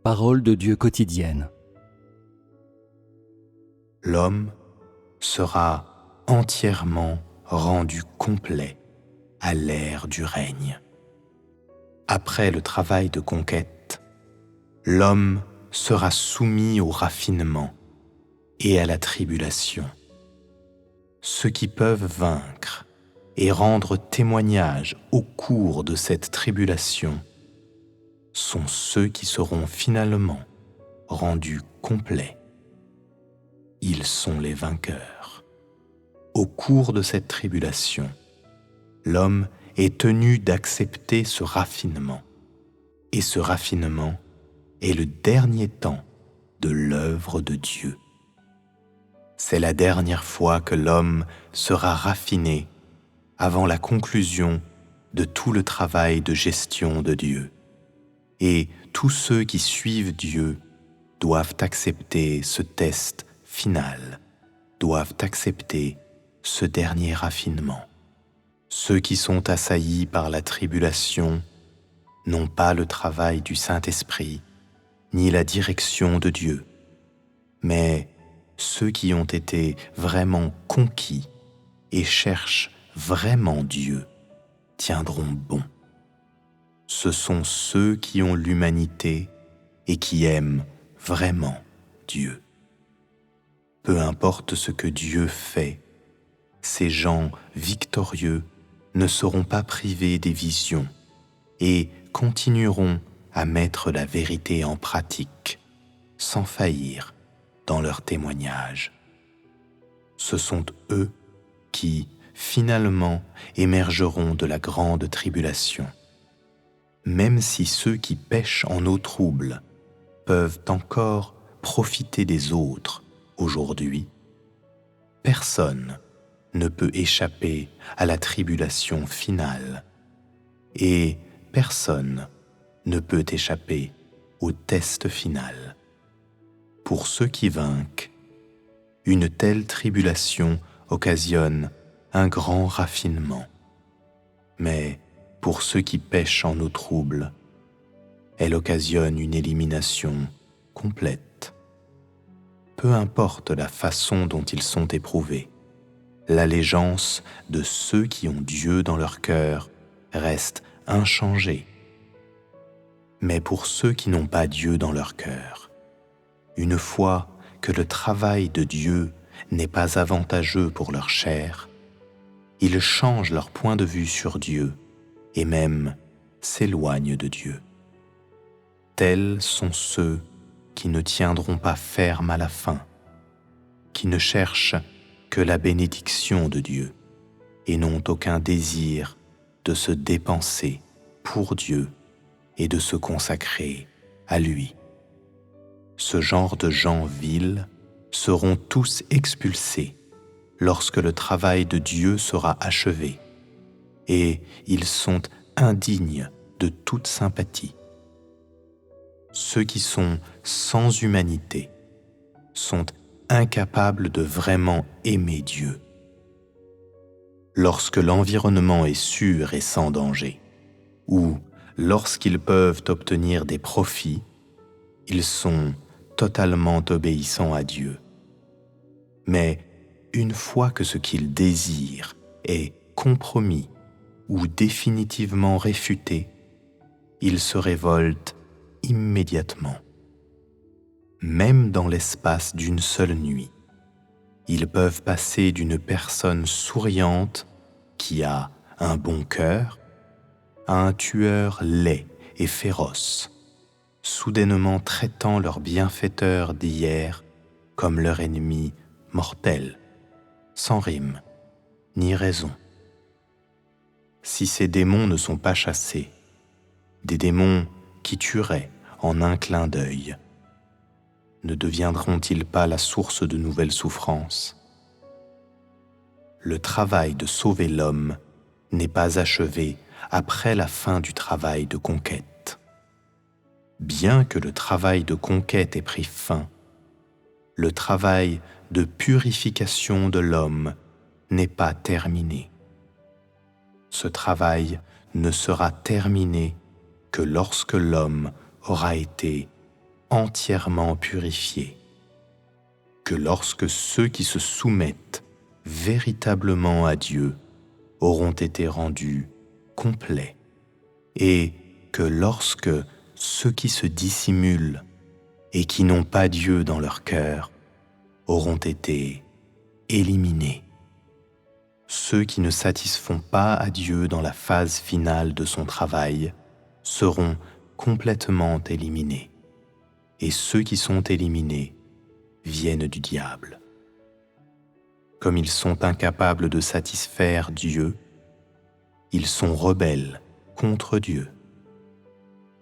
Parole de Dieu quotidienne. L'homme sera entièrement rendu complet à l'ère du règne. Après le travail de conquête, l'homme sera soumis au raffinement et à la tribulation. Ceux qui peuvent vaincre et rendre témoignage au cours de cette tribulation sont ceux qui seront finalement rendus complets. Ils sont les vainqueurs. Au cours de cette tribulation, l'homme est tenu d'accepter ce raffinement. Et ce raffinement est le dernier temps de l'œuvre de Dieu. C'est la dernière fois que l'homme sera raffiné avant la conclusion de tout le travail de gestion de Dieu. Et tous ceux qui suivent Dieu doivent accepter ce test final, doivent accepter ce dernier raffinement. Ceux qui sont assaillis par la tribulation n'ont pas le travail du Saint-Esprit, ni la direction de Dieu, mais ceux qui ont été vraiment conquis et cherchent vraiment Dieu tiendront bon. Ce sont ceux qui ont l'humanité et qui aiment vraiment Dieu. Peu importe ce que Dieu fait, ces gens victorieux ne seront pas privés des visions et continueront à mettre la vérité en pratique, sans faillir dans leur témoignage. Ce sont eux qui, finalement, émergeront de la grande tribulation. Même si ceux qui pêchent en eau trouble peuvent encore profiter des autres aujourd'hui, personne ne peut échapper à la tribulation finale et personne ne peut échapper au test final. Pour ceux qui vainquent, une telle tribulation occasionne un grand raffinement. Mais pour ceux qui pêchent en eau trouble, elle occasionne une élimination complète. Peu importe la façon dont ils sont éprouvés, l'allégeance de ceux qui ont Dieu dans leur cœur reste inchangée. Mais pour ceux qui n'ont pas Dieu dans leur cœur, une fois que le travail de Dieu n'est pas avantageux pour leur chair, ils changent leur point de vue sur Dieu et même s'éloignent de Dieu. Tels sont ceux qui ne tiendront pas ferme à la fin, qui ne cherchent que la bénédiction de Dieu et n'ont aucun désir de se dépenser pour Dieu et de se consacrer à lui. Ce genre de gens vils seront tous expulsés lorsque le travail de Dieu sera achevé, et ils sont indignes de toute sympathie. Ceux qui sont sans humanité sont incapables de vraiment aimer Dieu. Lorsque l'environnement est sûr et sans danger, ou lorsqu'ils peuvent obtenir des profits, ils sont totalement obéissants à Dieu. Mais une fois que ce qu'ils désirent est compromis ou définitivement réfuté, ils se révoltent immédiatement. Même dans l'espace d'une seule nuit, ils peuvent passer d'une personne souriante qui a un bon cœur à un tueur laid et féroce, soudainement traitant leur bienfaiteur d'hier comme leur ennemi mortel, sans rime ni raison. Si ces démons ne sont pas chassés, des démons qui tueraient en un clin d'œil, ne deviendront-ils pas la source de nouvelles souffrances? Le travail de sauver l'homme n'est pas achevé après la fin du travail de conquête. Bien que le travail de conquête ait pris fin, le travail de purification de l'homme n'est pas terminé. Ce travail ne sera terminé que lorsque l'homme aura été entièrement purifiés, que lorsque ceux qui se soumettent véritablement à Dieu auront été rendus complets, et que lorsque ceux qui se dissimulent et qui n'ont pas Dieu dans leur cœur auront été éliminés. Ceux qui ne satisfont pas à Dieu dans la phase finale de son travail seront complètement éliminés, et ceux qui sont éliminés viennent du diable. Comme ils sont incapables de satisfaire Dieu, ils sont rebelles contre Dieu.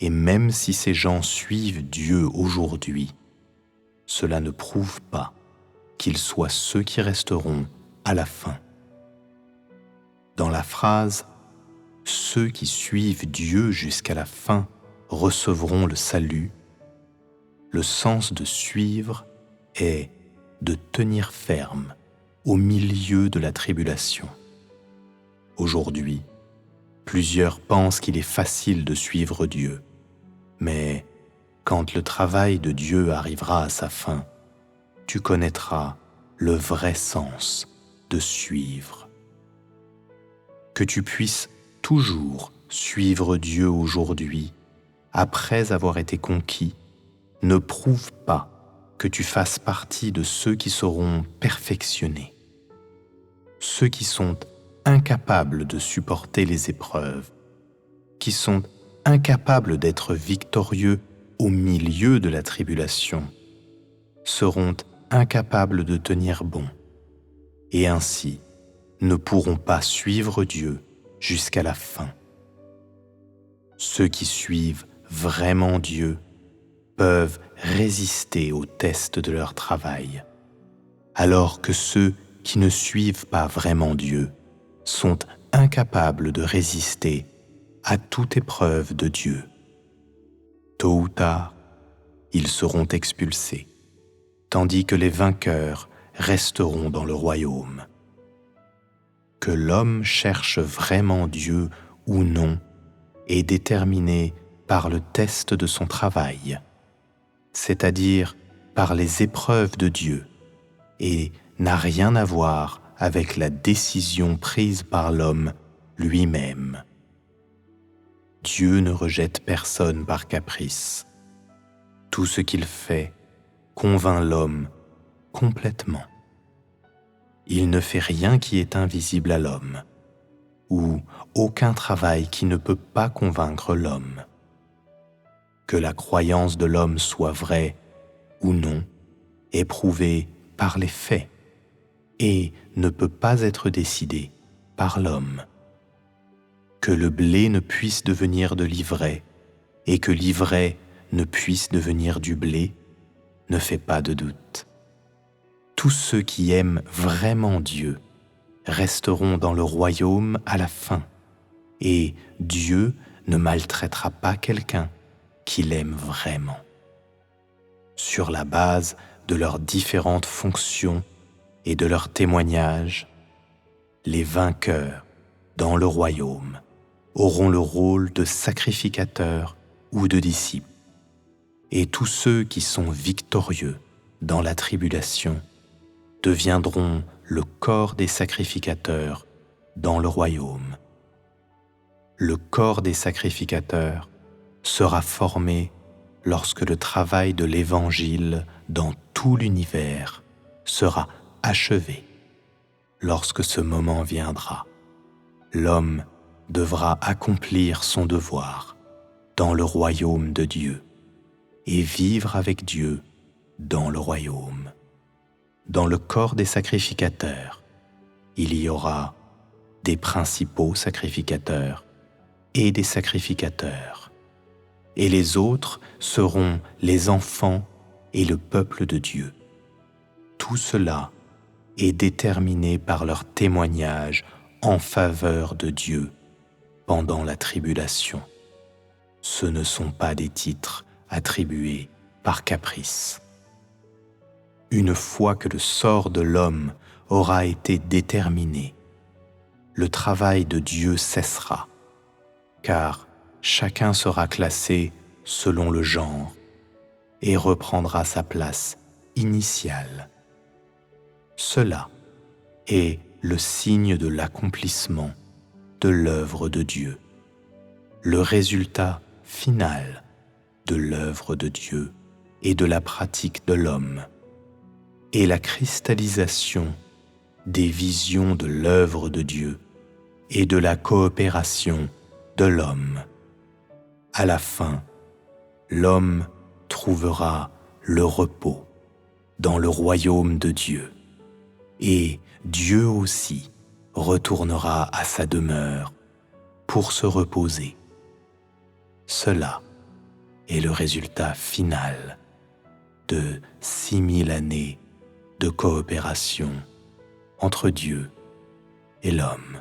Et même si ces gens suivent Dieu aujourd'hui, cela ne prouve pas qu'ils soient ceux qui resteront à la fin. Dans la phrase « Ceux qui suivent Dieu jusqu'à la fin recevront le salut », le sens de suivre est de tenir ferme au milieu de la tribulation. Aujourd'hui, plusieurs pensent qu'il est facile de suivre Dieu, mais quand le travail de Dieu arrivera à sa fin, tu connaîtras le vrai sens de suivre. Que tu puisses toujours suivre Dieu aujourd'hui, après avoir été conquis, ne prouve pas que tu fasses partie de ceux qui seront perfectionnés. Ceux qui sont incapables de supporter les épreuves, qui sont incapables d'être victorieux au milieu de la tribulation, seront incapables de tenir bon, et ainsi ne pourront pas suivre Dieu jusqu'à la fin. Ceux qui suivent vraiment Dieu peuvent résister aux tests de leur travail, alors que ceux qui ne suivent pas vraiment Dieu sont incapables de résister à toute épreuve de Dieu. Tôt ou tard, ils seront expulsés, tandis que les vainqueurs resteront dans le royaume. Que l'homme cherche vraiment Dieu ou non est déterminé par le test de son travail, c'est-à-dire par les épreuves de Dieu, et n'a rien à voir avec la décision prise par l'homme lui-même. Dieu ne rejette personne par caprice. Tout ce qu'il fait convainc l'homme complètement. Il ne fait rien qui est invisible à l'homme, ou aucun travail qui ne peut pas convaincre l'homme. Que la croyance de l'homme soit vraie ou non est prouvée par les faits et ne peut pas être décidée par l'homme. Que le blé ne puisse devenir de l'ivraie et que l'ivraie ne puisse devenir du blé ne fait pas de doute. Tous ceux qui aiment vraiment Dieu resteront dans le royaume à la fin, et Dieu ne maltraitera pas quelqu'un qui l'aime vraiment. Sur la base de leurs différentes fonctions et de leurs témoignages, les vainqueurs dans le royaume auront le rôle de sacrificateurs ou de disciples, et tous ceux qui sont victorieux dans la tribulation deviendront le corps des sacrificateurs dans le royaume. Le corps des sacrificateurs sera formé lorsque le travail de l'Évangile dans tout l'univers sera achevé. Lorsque ce moment viendra, l'homme devra accomplir son devoir dans le royaume de Dieu et vivre avec Dieu dans le royaume. Dans le corps des sacrificateurs, il y aura des principaux sacrificateurs et des sacrificateurs, et les autres seront les enfants et le peuple de Dieu. Tout cela est déterminé par leur témoignage en faveur de Dieu pendant la tribulation. Ce ne sont pas des titres attribués par caprice. Une fois que le sort de l'homme aura été déterminé, le travail de Dieu cessera, car chacun sera classé selon le genre, et reprendra sa place initiale. Cela est le signe de l'accomplissement de l'œuvre de Dieu, le résultat final de l'œuvre de Dieu et de la pratique de l'homme, et la cristallisation des visions de l'œuvre de Dieu et de la coopération de l'homme. À la fin, l'homme trouvera le repos dans le royaume de Dieu, et Dieu aussi retournera à sa demeure pour se reposer. Cela est le résultat final de 6000 années de coopération entre Dieu et l'homme.